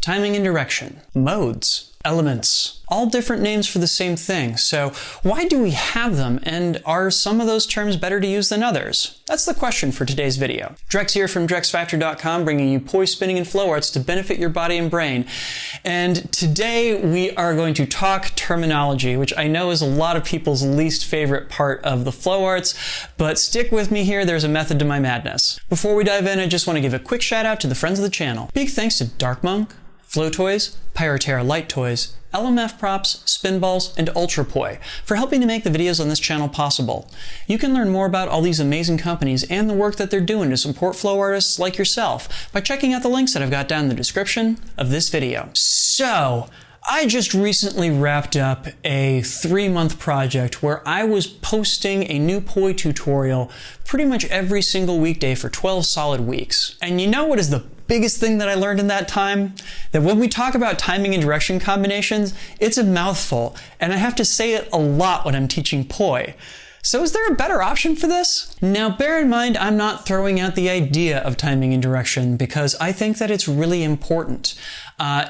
timing and direction, modes, elements, all different names for the same thing. So why do we have them, and are some of those terms better to use than others? That's the question for today's video. Drex here from DrexFactor.com, bringing you poi spinning and flow arts to benefit your body and brain. And today we are going to talk terminology, which I know is a lot of people's least favorite part of the flow arts, but stick with me here, there's a method to my madness. Before we dive in, I just want to give a quick shout out to the friends of the channel. Big thanks to Dark Monk, Flow Toys, Pyroterra Light Toys, LMF Props, Spinballs, and Ultra Poi for helping to make the videos on this channel possible. You can learn more about all these amazing companies and the work that they're doing to support flow artists like yourself by checking out the links that I've got down in the description of this video. So, I just recently wrapped up a 3-month project where I was posting a new poi tutorial pretty much every single weekday for 12 solid weeks. And you know what is the biggest thing that I learned in that time? That when we talk about timing and direction combinations, it's a mouthful, and I have to say it a lot when I'm teaching poi. So is there a better option for this? Now bear in mind, I'm not throwing out the idea of timing and direction because I think that it's really important.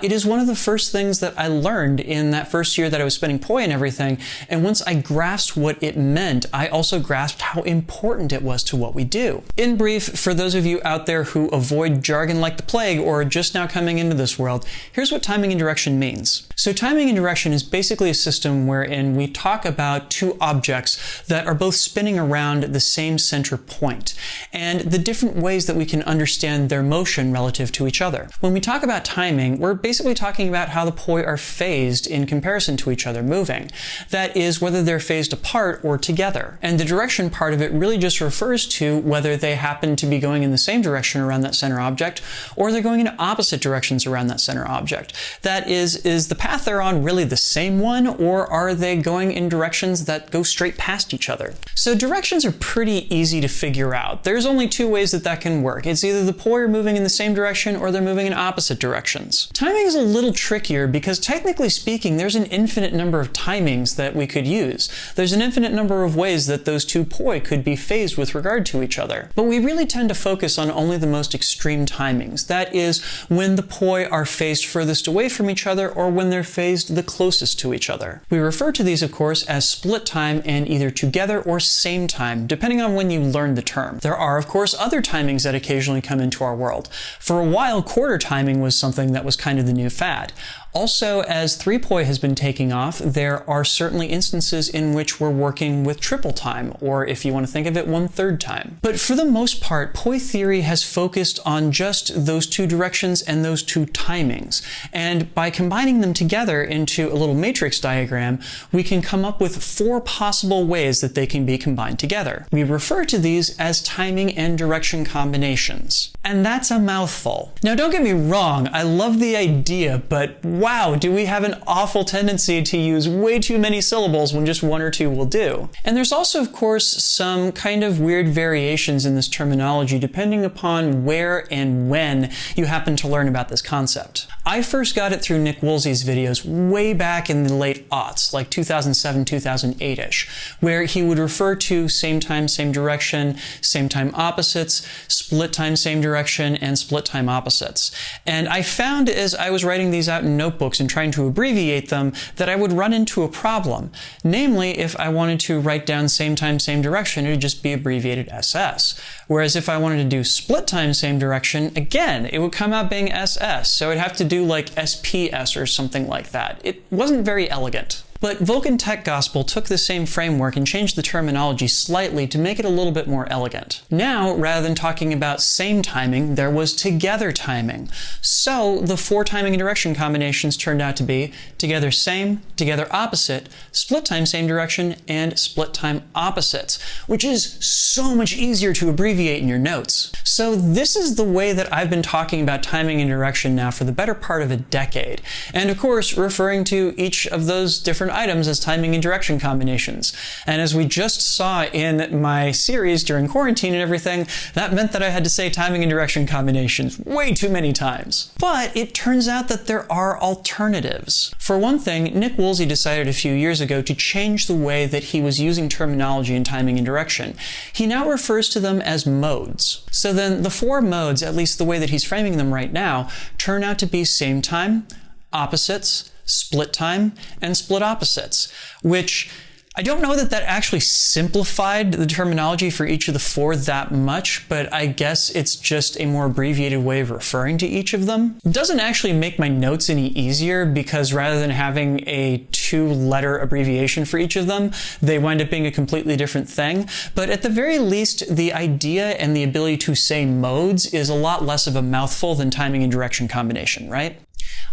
It is one of the first things that I learned in that first year that I was spinning poi and everything, and once I grasped what it meant, I also grasped how important it was to what we do. In brief, for those of you out there who avoid jargon like the plague or are just now coming into this world, here's what timing and direction means. So timing and direction is basically a system wherein we talk about two objects that are both spinning around the same center point, and the different ways that we can understand their motion relative to each other. When we talk about timing, we're basically talking about how the poi are phased in comparison to each other moving. That is, whether they're phased apart or together. And the direction part of it really just refers to whether they happen to be going in the same direction around that center object, or they're going in opposite directions around that center object. That is the path they're on really the same one, or are they going in directions that go straight past each other? So directions are pretty easy to figure out. There's only two ways that that can work. It's either the poi are moving in the same direction or they're moving in opposite directions. Timing is a little trickier because technically speaking, there's an infinite number of timings that we could use. There's an infinite number of ways that those two poi could be phased with regard to each other. But we really tend to focus on only the most extreme timings. That is, when the poi are phased furthest away from each other or when they're phased the closest to each other. We refer to these, of course, as split time and either together or same time, depending on when you learn the term. There are, of course, other timings that occasionally come into our world. For a while, quarter timing was something that was kind of the new fad. Also, as 3-poi has been taking off, there are certainly instances in which we're working with triple time, or if you want to think of it, 1/3 time. But for the most part, poi theory has focused on just those two directions and those two timings. And by combining them together into a little matrix diagram, we can come up with 4 possible ways that they can be combined together. We refer to these as timing and direction combinations. And that's a mouthful. Now don't get me wrong, I love the idea, but wow, do we have an awful tendency to use way too many syllables when just 1 or 2 will do. And there's also, of course, some kind of weird variations in this terminology depending upon where and when you happen to learn about this concept. I first got it through Nick Woolsey's videos way back in the late aughts, like 2007, 2008-ish, where he would refer to same time, same direction, same time opposites, split time, same direction, and split time opposites. And I found as I was writing these out in notebooks and trying to abbreviate them that I would run into a problem. Namely, if I wanted to write down same time, same direction, it would just be abbreviated SS. Whereas if I wanted to do split time, same direction, again, it would come out being SS. So I'd have to do like SPS or something like that. It wasn't very elegant. But Vulcan Tech Gospel took the same framework and changed the terminology slightly to make it a little bit more elegant. Now, rather than talking about same timing, there was together timing. So the 4 timing and direction combinations turned out to be together same, together opposite, split time same direction, and split time opposites, which is so much easier to abbreviate in your notes. So this is the way that I've been talking about timing and direction now for the better part of a decade. And of course, referring to each of those different items as timing and direction combinations. And as we just saw in my series during quarantine and everything, that meant that I had to say timing and direction combinations way too many times. But it turns out that there are alternatives. For one thing, Nick Woolsey decided a few years ago to change the way that he was using terminology in timing and direction. He now refers to them as modes. So then the 4 modes, at least the way that he's framing them right now, turn out to be same time, opposites, split time, and split opposites, which I don't know that that actually simplified the terminology for each of the 4 that much, but I guess it's just a more abbreviated way of referring to each of them. It doesn't actually make my notes any easier because rather than having a 2-letter abbreviation for each of them, they wind up being a completely different thing. But at the very least, the idea and the ability to say modes is a lot less of a mouthful than timing and direction combination, right?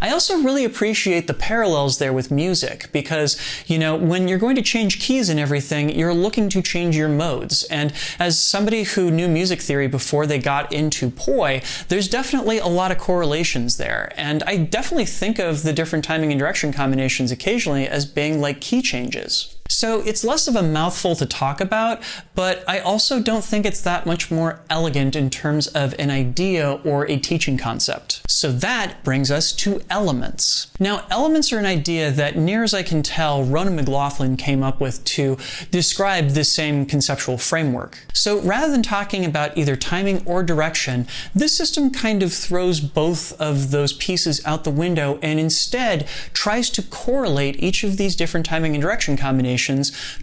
I also really appreciate the parallels there with music because, you know, when you're going to change keys and everything, you're looking to change your modes. And as somebody who knew music theory before they got into poi, there's definitely a lot of correlations there. And I definitely think of the different timing and direction combinations occasionally as being like key changes. So it's less of a mouthful to talk about, but I also don't think it's that much more elegant in terms of an idea or a teaching concept. So that brings us to elements. Now, elements are an idea that, near as I can tell, Ronan McLoughlin came up with to describe this same conceptual framework. So rather than talking about either timing or direction, this system kind of throws both of those pieces out the window and instead tries to correlate each of these different timing and direction combinations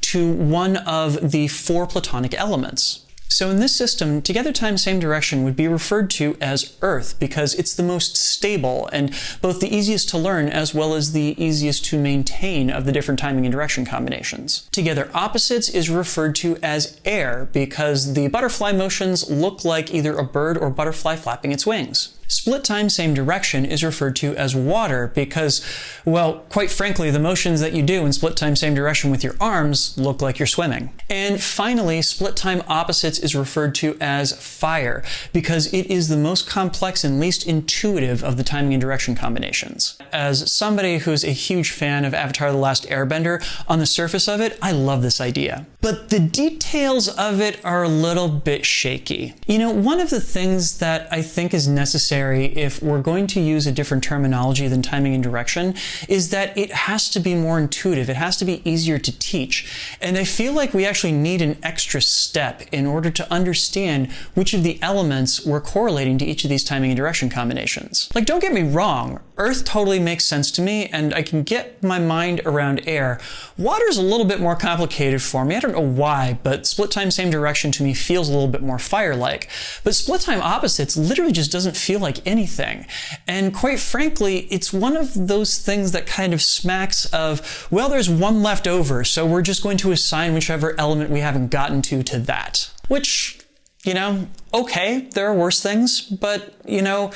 to one of the 4 Platonic elements. So in this system, together time same direction would be referred to as earth because it's the most stable and both the easiest to learn as well as the easiest to maintain of the different timing and direction combinations. Together opposites is referred to as air because the butterfly motions look like either a bird or butterfly flapping its wings. Split time, same direction is referred to as water because, well, quite frankly, the motions that you do in split time, same direction with your arms look like you're swimming. And finally, split time opposites is referred to as fire because it is the most complex and least intuitive of the timing and direction combinations. As somebody who's a huge fan of Avatar: The Last Airbender, on the surface of it, I love this idea. But the details of it are a little bit shaky. You know, one of the things that I think is necessary if we're going to use a different terminology than timing and direction is that it has to be more intuitive. It has to be easier to teach. And I feel like we actually need an extra step in order to understand which of the elements we're correlating to each of these timing and direction combinations. Like, don't get me wrong, earth totally makes sense to me and I can get my mind around air. Water's a little bit more complicated for me. I don't know why, but split time, same direction to me feels a little bit more fire-like. But split time opposites literally just doesn't feel like anything. And quite frankly, it's one of those things that kind of smacks of, well, there's one left over, so we're just going to assign whichever element we haven't gotten to that. Which, you know, okay, there are worse things, but, you know,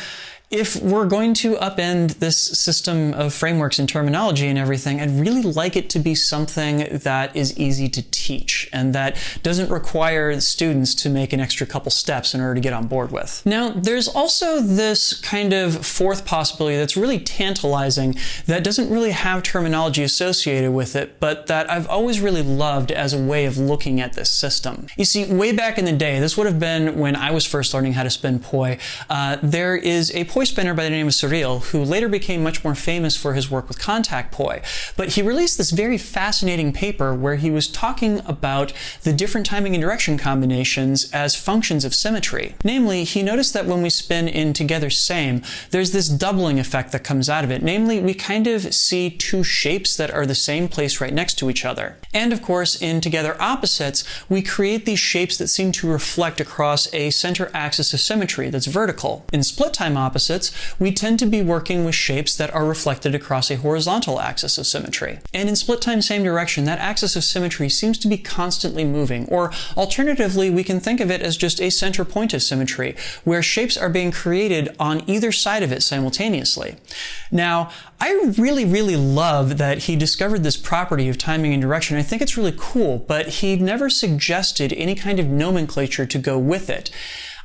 if we're going to upend this system of frameworks and terminology and everything, I'd really like it to be something that is easy to teach and that doesn't require students to make an extra couple steps in order to get on board with. Now, there's also this kind of 4th possibility that's really tantalizing that doesn't really have terminology associated with it, but that I've always really loved as a way of looking at this system. You see, way back in the day, this would have been when I was first learning how to spin poi, there is a poi spinner by the name of Surreal, who later became much more famous for his work with contact poi. But he released this very fascinating paper where he was talking about the different timing and direction combinations as functions of symmetry. Namely, he noticed that when we spin in together same, there's this doubling effect that comes out of it. Namely, we kind of see 2 shapes that are the same place right next to each other. And of course, in together opposites, we create these shapes that seem to reflect across a center axis of symmetry that's vertical. In split time opposites, we tend to be working with shapes that are reflected across a horizontal axis of symmetry. And in split time, same direction, that axis of symmetry seems to be constantly moving, or alternatively, we can think of it as just a center point of symmetry, where shapes are being created on either side of it simultaneously. Now, I really, really love that he discovered this property of timing and direction. I think it's really cool, but he never suggested any kind of nomenclature to go with it.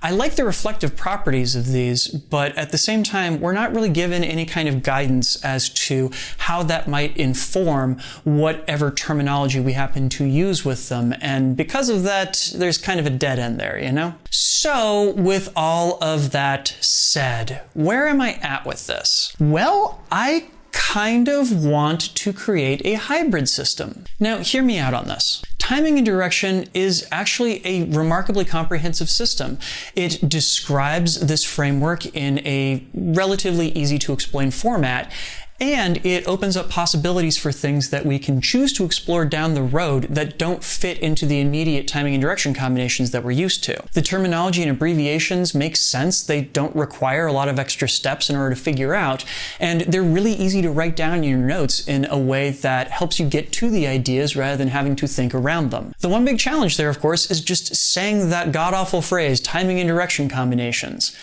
I like the reflective properties of these, but at the same time, we're not really given any kind of guidance as to how that might inform whatever terminology we happen to use with them. And because of that, there's kind of a dead end there, you know? So, with all of that said, where am I at with this? Well, I kind of want to create a hybrid system. Now, hear me out on this. Timing and direction is actually a remarkably comprehensive system. It describes this framework in a relatively easy to explain format, and it opens up possibilities for things that we can choose to explore down the road that don't fit into the immediate timing and direction combinations that we're used to. The terminology and abbreviations make sense. They don't require a lot of extra steps in order to figure out, and they're really easy to write down in your notes in a way that helps you get to the ideas rather than having to think around them. The one big challenge there, of course, is just saying that god-awful phrase, timing and direction combinations.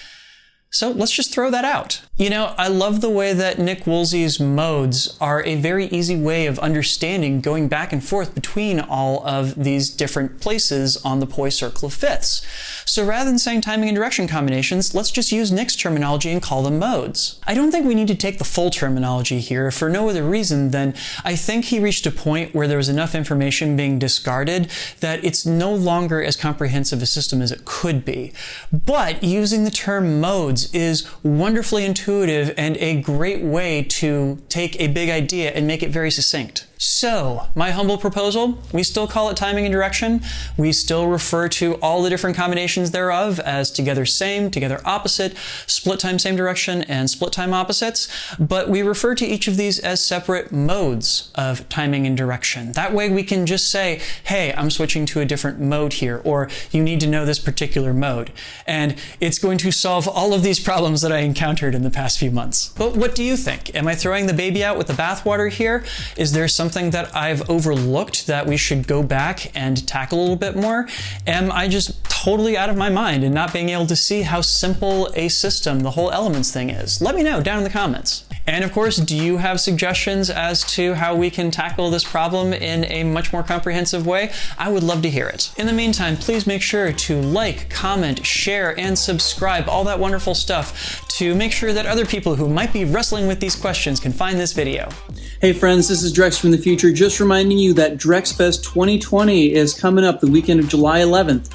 So let's just throw that out. You know, I love the way that Nick Woolsey's modes are a very easy way of understanding going back and forth between all of these different places on the poi circle of fifths. So rather than saying timing and direction combinations, let's just use Nick's terminology and call them modes. I don't think we need to take the full terminology here for no other reason than I think he reached a point where there was enough information being discarded that it's no longer as comprehensive a system as it could be. But using the term modes is wonderfully intuitive and a great way to take a big idea and make it very succinct. So, my humble proposal, we still call it timing and direction. We still refer to all the different combinations thereof as together same, together opposite, split time same direction, and split time opposites. But we refer to each of these as separate modes of timing and direction. That way we can just say, hey, I'm switching to a different mode here, or you need to know this particular mode. And it's going to solve all of these problems that I encountered in the past few months. But what do you think? Am I throwing the baby out with the bathwater here? Is there something that I've overlooked that we should go back and tackle a little bit more? Am I just totally out of my mind and not being able to see how simple a system the whole elements thing is? Let me know down in the comments. And of course, do you have suggestions as to how we can tackle this problem in a much more comprehensive way? I would love to hear it. In the meantime, please make sure to like, comment, share, and subscribe, all that wonderful stuff, to make sure that other people who might be wrestling with these questions can find this video. Hey friends, this is Drex from the future, just reminding you that DrexFest 2020 is coming up the weekend of July 11th.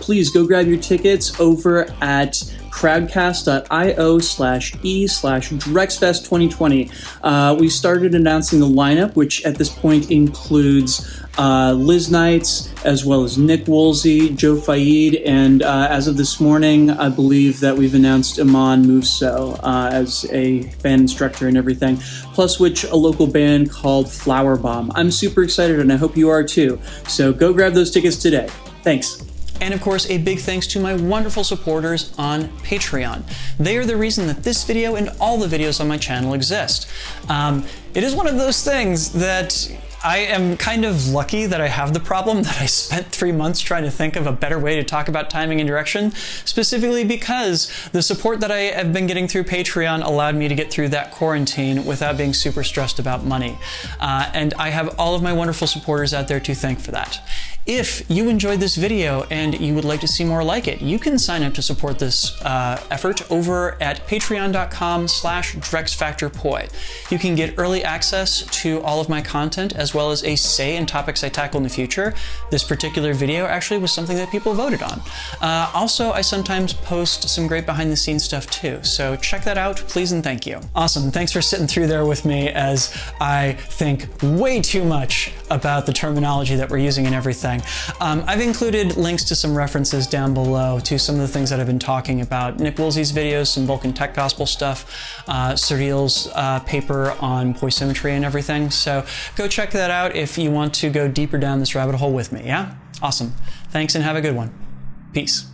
Please go grab your tickets over at crowdcast.io/e/DrexFest2020. We started announcing the lineup, which at this point includes Liz Knights, as well as Nick Woolsey, Joe Faid, and as of this morning, I believe that we've announced Iman Musso as a fan instructor and everything, plus which a local band called Flower Bomb. I'm super excited and I hope you are too. So go grab those tickets today. Thanks. And of course, a big thanks to my wonderful supporters on Patreon. They are the reason that this video and all the videos on my channel exist. It is one of those things that I am kind of lucky that I have the problem that I spent 3 months trying to think of a better way to talk about timing and direction, specifically because the support that I have been getting through Patreon allowed me to get through that quarantine without being super stressed about money. And I have all of my wonderful supporters out there to thank for that. If you enjoyed this video and you would like to see more like it, you can sign up to support this effort over at patreon.com/DrexFactorPoi. You can get early access to all of my content as well as a say in topics I tackle in the future. This particular video actually was something that people voted on. Also, I sometimes post some great behind the scenes stuff too, so check that out, please and thank you. Awesome, thanks for sitting through there with me as I think way too much about the terminology that we're using and everything. I've included links to some references down below to some of the things that I've been talking about. Nick Woolsey's videos, some Vulcan Tech Gospel stuff, Surreal's paper on poisymmetry and everything. So go check that out if you want to go deeper down this rabbit hole with me, yeah? Awesome. Thanks and have a good one. Peace.